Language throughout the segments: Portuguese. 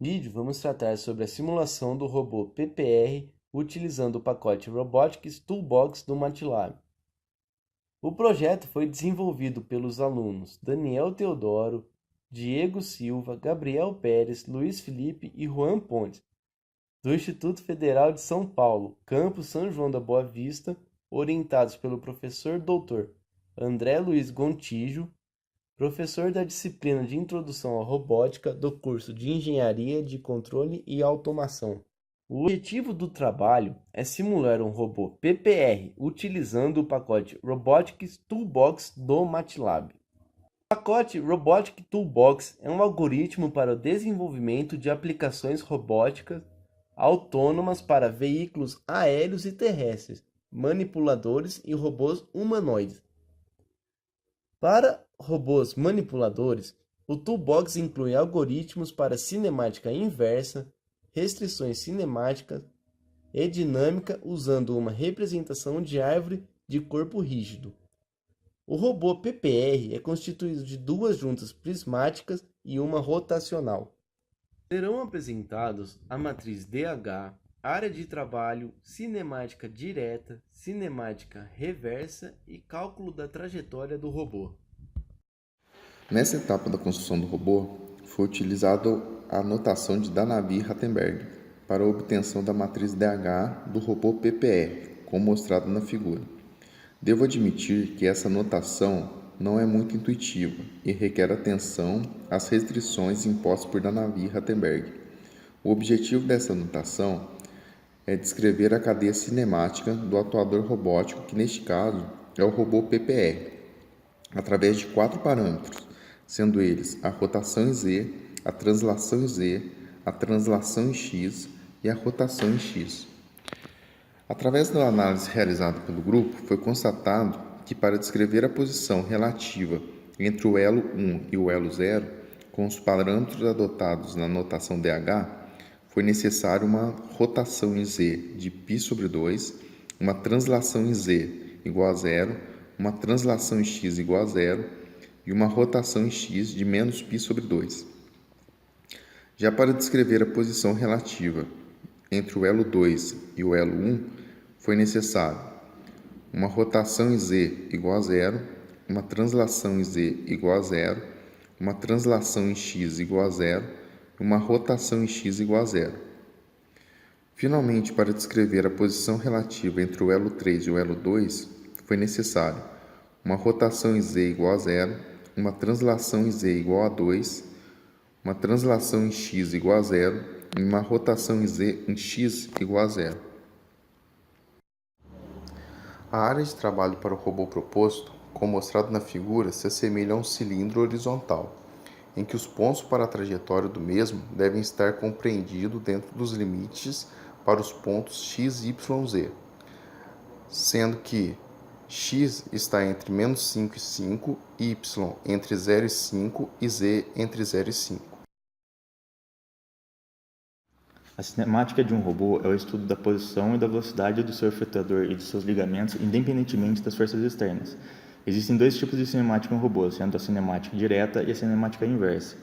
vídeo vamos tratar sobre a simulação do robô PPR utilizando o pacote Robotics Toolbox do MATLAB. O projeto foi desenvolvido pelos alunos Daniel Teodoro, Diego Silva, Gabriel Pérez, Luiz Felipe e Juan Pontes, do Instituto Federal de São Paulo, campus São João da Boa Vista, orientados pelo professor Dr. André Luiz Gontijo, professor da disciplina de Introdução à Robótica do curso de Engenharia de Controle e Automação. O objetivo do trabalho é simular um robô PPR utilizando o pacote Robotics Toolbox do MATLAB. O pacote Robotic Toolbox é um algoritmo para o desenvolvimento de aplicações robóticas autônomas para veículos aéreos e terrestres, manipuladores e robôs humanoides. Para robôs manipuladores, o Toolbox inclui algoritmos para cinemática inversa, restrições cinemáticas e dinâmica usando uma representação de árvore de corpo rígido. O robô PPR é constituído de duas juntas prismáticas e uma rotacional. Serão apresentados a matriz DH, área de trabalho, cinemática direta, cinemática reversa e cálculo da trajetória do robô. Nessa etapa da construção do robô, foi utilizada a notação de Danavi-Rattenberg para a obtenção da matriz DH do robô PPR, como mostrado na figura. Devo admitir que essa notação não é muito intuitiva e requer atenção às restrições impostas por Danavi-Rattenberg. O objetivo dessa notação é descrever a cadeia cinemática do atuador robótico, que neste caso é o robô PPR, através de 4 parâmetros, sendo eles a rotação em Z, a translação em Z, a translação em X e a rotação em X. Através da análise realizada pelo grupo, foi constatado que para descrever a posição relativa entre o elo 1 e o elo 0, com os parâmetros adotados na notação DH, foi necessário uma rotação em Z de π/2, uma translação em Z igual a 0, uma translação em X igual a 0 e uma rotação em X de menos π/2. Já para descrever a posição relativa entre o elo 2 e o elo 1, foi necessário uma rotação em Z igual a 0, uma translação em Z igual a 0, uma translação em X igual a 0 e uma rotação em X igual a 0. Finalmente, para descrever a posição relativa entre o elo 3 e o elo 2, foi necessário uma rotação em Z igual a 0, uma translação em Z igual a 2, uma translação em X igual a 0 e uma rotação em X igual a 0. A área de trabalho para o robô proposto, como mostrado na figura, se assemelha a um cilindro horizontal, em que os pontos para a trajetória do mesmo devem estar compreendidos dentro dos limites para os pontos x, y, z, sendo que x está entre menos 5 e 5, y entre 0 e 5 e z entre 0 e 5. A cinemática de um robô é o estudo da posição e da velocidade do seu efetuador e de seus ligamentos, independentemente das forças externas. Existem dois tipos de cinemática em robôs, sendo a cinemática direta e a cinemática inversa.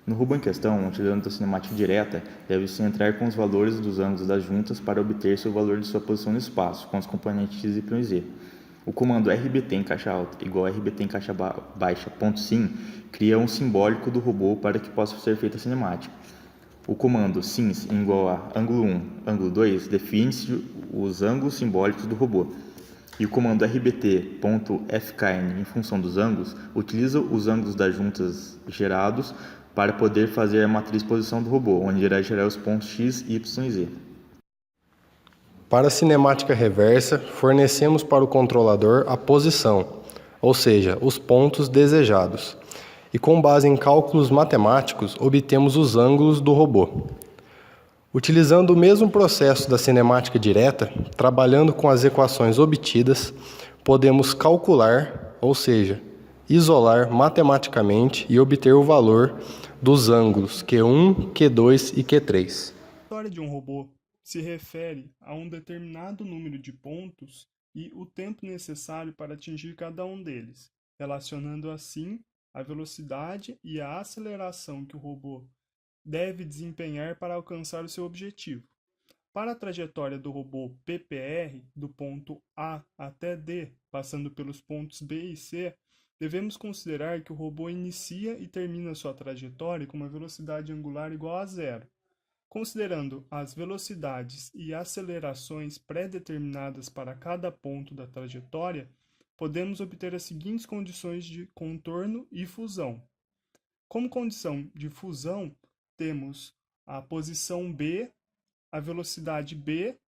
No robô em questão, utilizando a cinemática direta, deve-se entrar com os valores dos ângulos das juntas para obter seu valor de sua posição no espaço, com os componentes x, y e z. O comando RBT em caixa alta igual a RBT em caixa baixa .sim cria um simbólico do robô para que possa ser feita a cinemática. O comando sims igual a ângulo 1, ângulo 2 define-se os ângulos simbólicos do robô. E o comando rbt.fkn em função dos ângulos utiliza os ângulos das juntas gerados para poder fazer a matriz posição do robô, onde irá gerar os pontos x, y e z. Para a cinemática reversa, fornecemos para o controlador a posição, ou seja, os pontos desejados. E com base em cálculos matemáticos, obtemos os ângulos do robô. Utilizando o mesmo processo da cinemática direta, trabalhando com as equações obtidas, podemos calcular, ou seja, isolar matematicamente e obter o valor dos ângulos Q1, Q2 e Q3. A história de um robô se refere a um determinado número de pontos e o tempo necessário para atingir cada um deles, relacionando assim a velocidade e a aceleração que o robô deve desempenhar para alcançar o seu objetivo. Para a trajetória do robô PPR, do ponto A até D, passando pelos pontos B e C, devemos considerar que o robô inicia e termina sua trajetória com uma velocidade angular igual a zero. Considerando as velocidades e acelerações pré-determinadas para cada ponto da trajetória, podemos obter as seguintes condições de contorno e fusão. Como condição de fusão, temos a posição B, a velocidade B,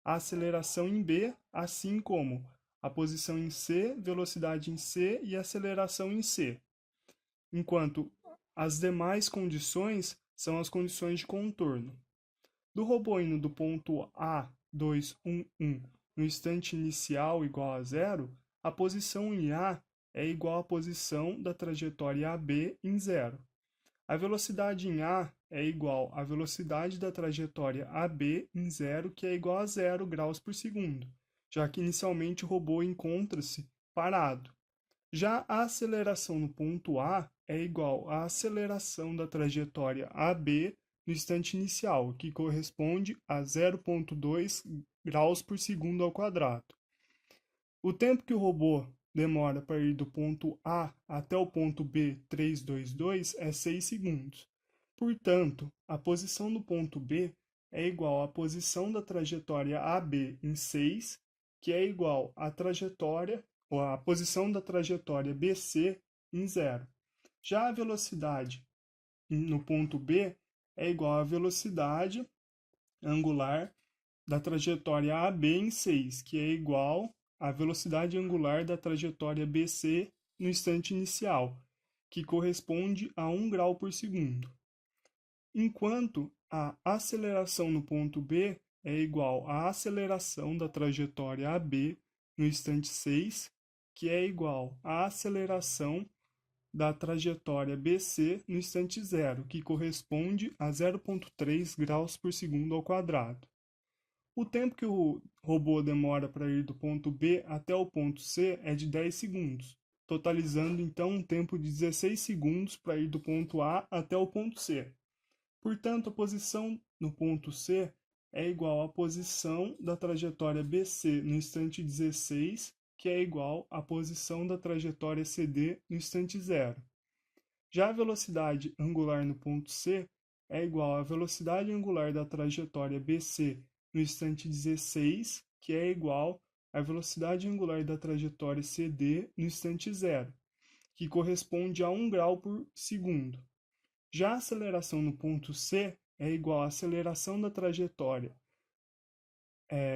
a aceleração em B, assim como a posição em C, velocidade em C e aceleração em C. Enquanto as demais condições são as condições de contorno. Do robô indo do ponto A, 2, 1, 1, no instante inicial igual a zero, a posição em A é igual à posição da trajetória AB em zero. A velocidade em A é igual à velocidade da trajetória AB em zero, que é igual a 0 graus por segundo, já que inicialmente o robô encontra-se parado. Já a aceleração no ponto A é igual à aceleração da trajetória AB no instante inicial, que corresponde a 0,2 graus por segundo ao quadrado. O tempo que o robô demora para ir do ponto A até o ponto B 322 é 6 segundos. Portanto, a posição do ponto B é igual à posição da trajetória AB em 6, que é igual à trajetória, ou à posição da trajetória BC em 0. Já a velocidade no ponto B é igual à velocidade angular da trajetória AB em 6, que é igual à velocidade angular da trajetória BC no instante inicial, que corresponde a 1 grau por segundo. Enquanto a aceleração no ponto B é igual à aceleração da trajetória AB no instante 6, que é igual à aceleração da trajetória BC no instante 0, que corresponde a 0,3 graus por segundo ao quadrado. O tempo que o robô demora para ir do ponto B até o ponto C é de 10 segundos, totalizando então um tempo de 16 segundos para ir do ponto A até o ponto C. Portanto, a posição no ponto C é igual à posição da trajetória BC no instante 16, que é igual à posição da trajetória CD no instante 0. Já a velocidade angular no ponto C é igual à velocidade angular da trajetória BC no instante 16, que é igual à velocidade angular da trajetória CD no instante 0, que corresponde a 1 grau por segundo. Já a aceleração no ponto C é igual à aceleração da trajetória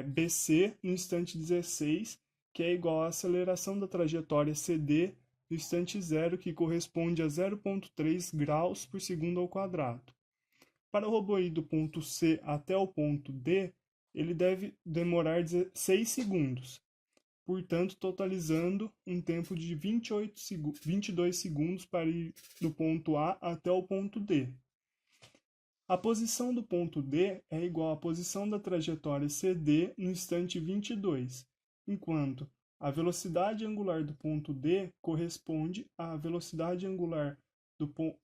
BC no instante 16, que é igual à aceleração da trajetória CD no instante 0, que corresponde a 0,3 graus por segundo ao quadrado. Para o robô ir do ponto C até o ponto D, ele deve demorar 6 segundos, portanto, totalizando um tempo de 22 segundos para ir do ponto A até o ponto D. A posição do ponto D é igual à posição da trajetória CD no instante 22, enquanto a velocidade angular do ponto D corresponde à velocidade angular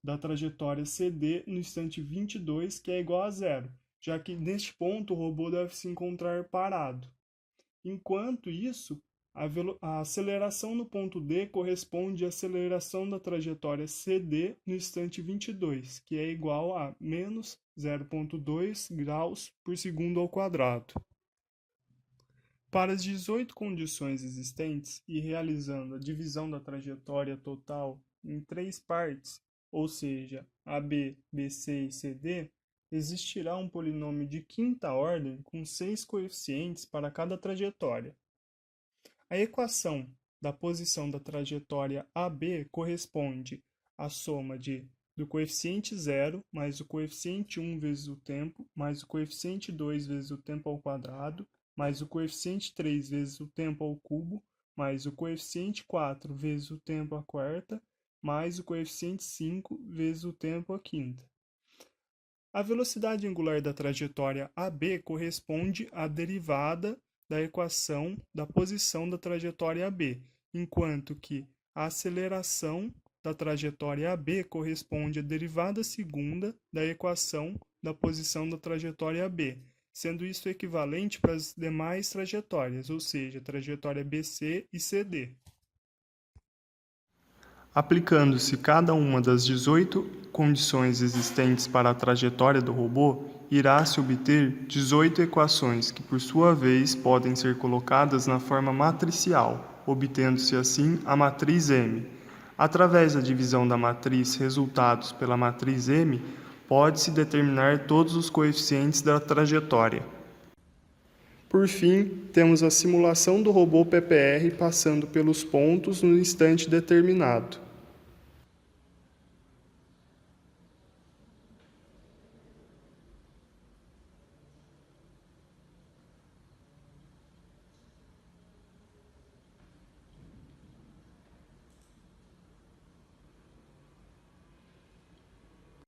da trajetória CD no instante 22, que é igual a 0, já que neste ponto o robô deve se encontrar parado. Enquanto isso, a aceleração no ponto D corresponde à aceleração da trajetória CD no instante 22, que é igual a menos 0,2 graus por segundo ao quadrado. Para as 18 condições existentes e realizando a divisão da trajetória total em 3 partes, ou seja, AB, BC e CD, existirá um polinômio de quinta ordem com 6 coeficientes para cada trajetória. A equação da posição da trajetória AB corresponde à soma do coeficiente 0 mais o coeficiente 1 vezes o tempo, mais o coeficiente 2 vezes o tempo ao quadrado, mais o coeficiente 3 vezes o tempo ao cubo, mais o coeficiente 4 vezes o tempo à quarta, mais o coeficiente 5 vezes o tempo à quinta. A velocidade angular da trajetória AB corresponde à derivada da equação da posição da trajetória AB, enquanto que a aceleração da trajetória AB corresponde à derivada segunda da equação da posição da trajetória AB, sendo isso equivalente para as demais trajetórias, ou seja, trajetória BC e CD. Aplicando-se cada uma das 18 condições existentes para a trajetória do robô, irá-se obter 18 equações que, por sua vez, podem ser colocadas na forma matricial, obtendo-se assim a matriz M. Através da divisão da matriz resultados pela matriz M, pode-se determinar todos os coeficientes da trajetória. Por fim, temos a simulação do robô PPR passando pelos pontos no instante determinado.